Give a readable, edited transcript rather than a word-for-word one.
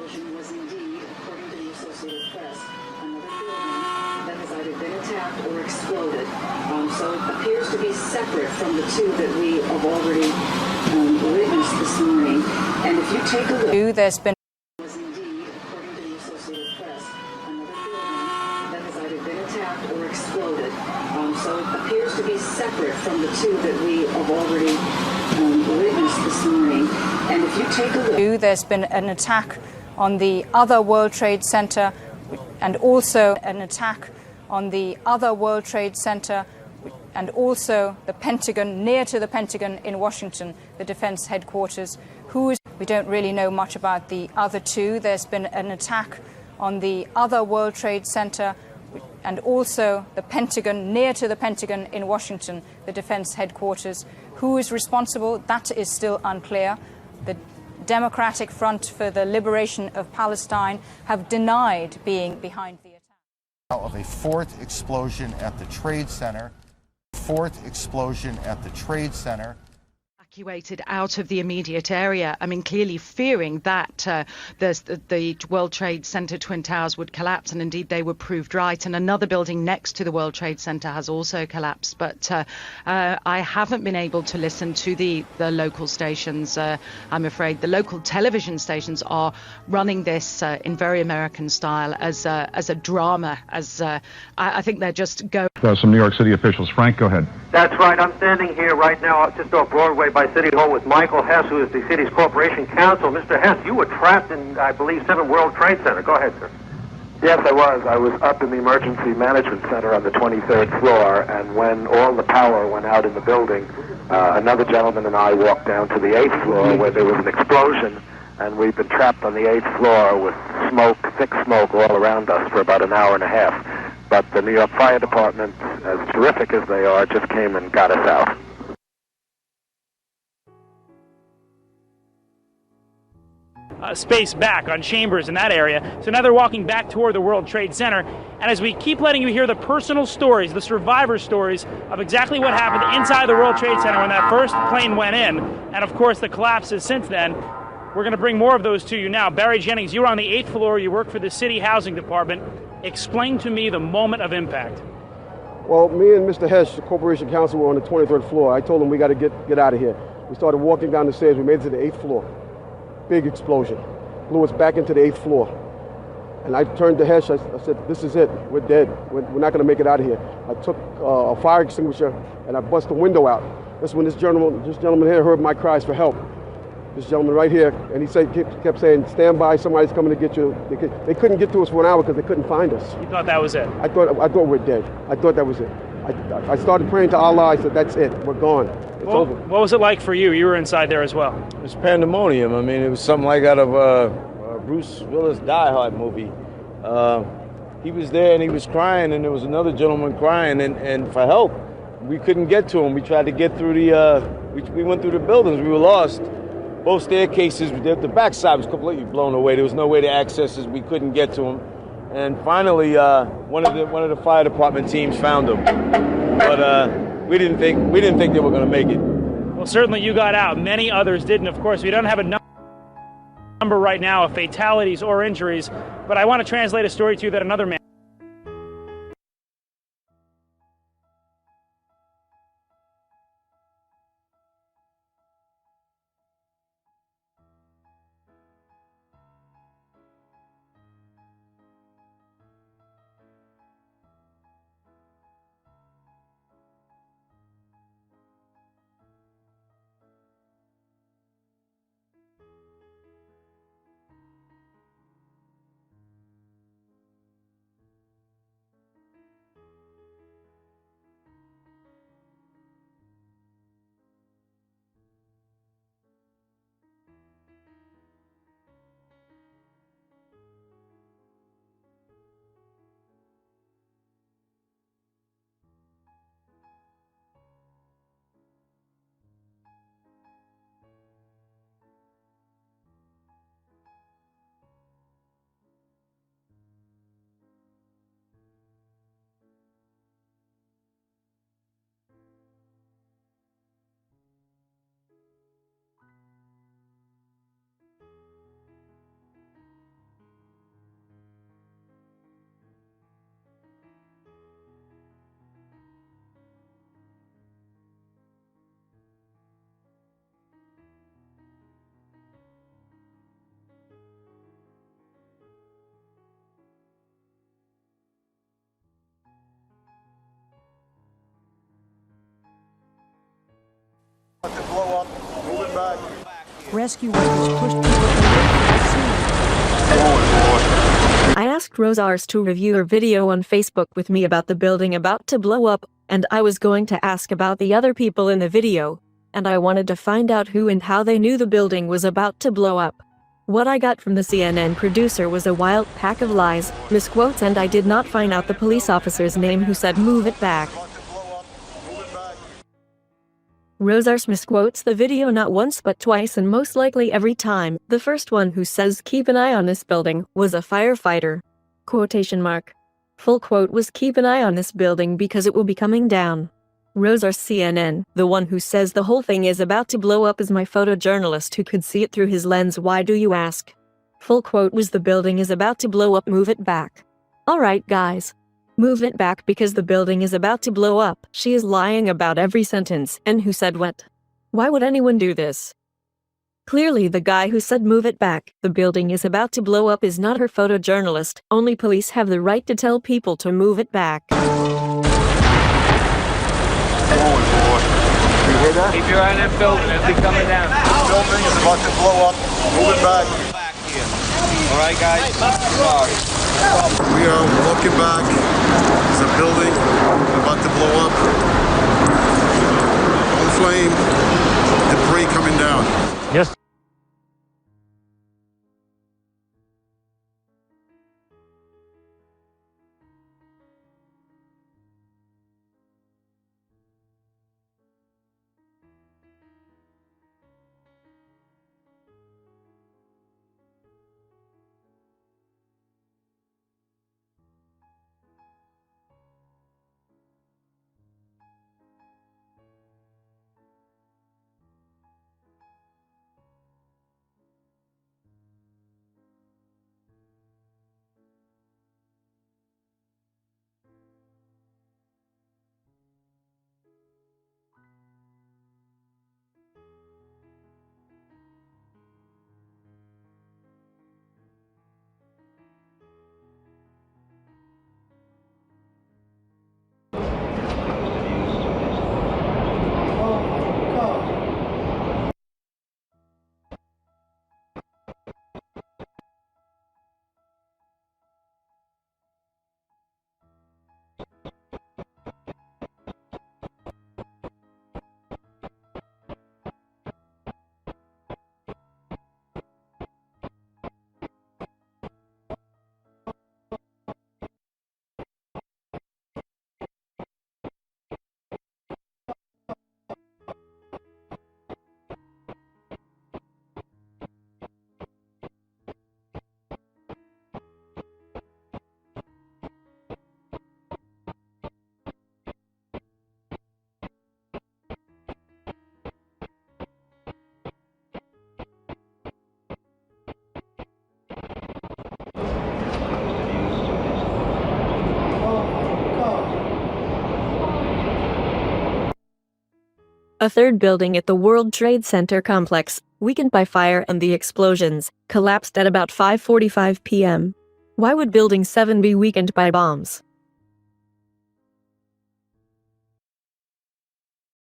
explosion was indeed, according to the Associated Press, another building that has either been attacked or exploded. So it appears to be separate from the two that we have already witnessed this morning. And if you take a look, there's been was indeed, according to the Associated Press, another building that has either been attacked or exploded. So it appears to be separate from the two that we have already witnessed this morning. And if you take a look, there's been an attack on the other World Trade Center, and also an attack on the other World Trade Center, and also the Pentagon, near to the Pentagon in Washington, the defense headquarters. We don't really know much about the other two. There's been an attack on the other World Trade Center, and also the Pentagon, near to the Pentagon in Washington, the defense headquarters. Who is responsible? That is still unclear. The Democratic Front for the Liberation of Palestine have denied being behind the attack. Of a fourth explosion at the Trade Center. Evacuated out of the immediate area. I mean, clearly fearing that the World Trade Center Twin Towers would collapse, and indeed they were proved right. And another building next to the World Trade Center has also collapsed. But I haven't been able to listen to the local stations. I'm afraid the local television stations are running this in very American style as a drama. I think they're just going. Some New York City officials. Frank, go ahead. That's right. I'm standing here right now just off Broadway by City Hall with Michael Hess, who is the city's corporation counsel. Mr. Hess, you were trapped in, I believe, 7 World Trade Center. Go ahead, sir. Yes, I was. I was up in the emergency management center on the 23rd floor, and when all the power went out in the building, another gentleman and I walked down to the 8th floor where there was an explosion, and we've been trapped on the 8th floor with smoke, thick smoke all around us for about an hour and a half. But the New York Fire Department, as terrific as they are, just came and got us out. Space back on Chambers in that area. So now they're walking back toward the World Trade Center. And as we keep letting you hear the personal stories, the survivor stories of exactly what happened inside the World Trade Center when that first plane went in, and of course the collapses since then, we're going to bring more of those to you now. Barry Jennings, you were on the 8th floor. You work for the City Housing Department. Explain to me the moment of impact. Well, me and Mr. Hesh, the corporation counsel, were on the 23rd floor. I told him we got to get out of here. We started walking down the stairs. We made it to the 8th floor. Big explosion. Blew us back into the 8th floor. And I turned to Hesh. I said, this is it. We're dead. We're not going to make it out of here. I took a fire extinguisher and I bust the window out. That's when this gentleman here heard my cries for help. This gentleman right here, and he kept saying, stand by, somebody's coming to get you. They couldn't get to us for an hour because they couldn't find us. You thought that was it? I thought we're dead. I thought that was it. I started praying to Allah. I said, that's it. We're gone. It's over. What was it like for you? You were inside there as well. It was pandemonium. I mean, it was something like out of a Bruce Willis Die Hard movie. He was there and he was crying, and there was another gentleman crying and for help. We couldn't get to him. We tried to get through we went through the buildings. We were lost. Both staircases, the backside was completely blown away. There was no way to access us. We couldn't get to them. And finally, one of the fire department teams found them. But we didn't think they were going to make it. Well, certainly you got out. Many others didn't. Of course, we don't have a number right now of fatalities or injuries. But I want to translate a story to you that another man Rescue workers pushed people away from the scene. I asked Rosars to review her video on Facebook with me about the building about to blow up, and I was going to ask about the other people in the video, and I wanted to find out who and how they knew the building was about to blow up. What I got from the CNN producer was a wild pack of lies, misquotes, and I did not find out the police officer's name who said move it back. Rosars misquotes the video not once but twice, and most likely every time. The first one, who says keep an eye on this building, was a firefighter. Quotation mark. Full quote was keep an eye on this building because it will be coming down. Rosars CNN, the one who says the whole thing is about to blow up, is my photojournalist who could see it through his lens. Why do you ask? Full quote was the building is about to blow up, move it back. Alright guys. Move it back because the building is about to blow up. She is lying about every sentence. And who said what? Why would anyone do this? Clearly the guy who said move it back, the building is about to blow up, is not her photojournalist. Only police have the right to tell people to move it back. You hear that? Keep your eye on that building, it'll be coming down. The building is about to blow up. Move it back. All right, guys? Sorry. We are looking back. There's a building about to blow up. On flame. Debris coming down. Yes. A third building at the World Trade Center complex, weakened by fire and the explosions, collapsed at about 5:45 p.m. Why would Building 7 be weakened by bombs?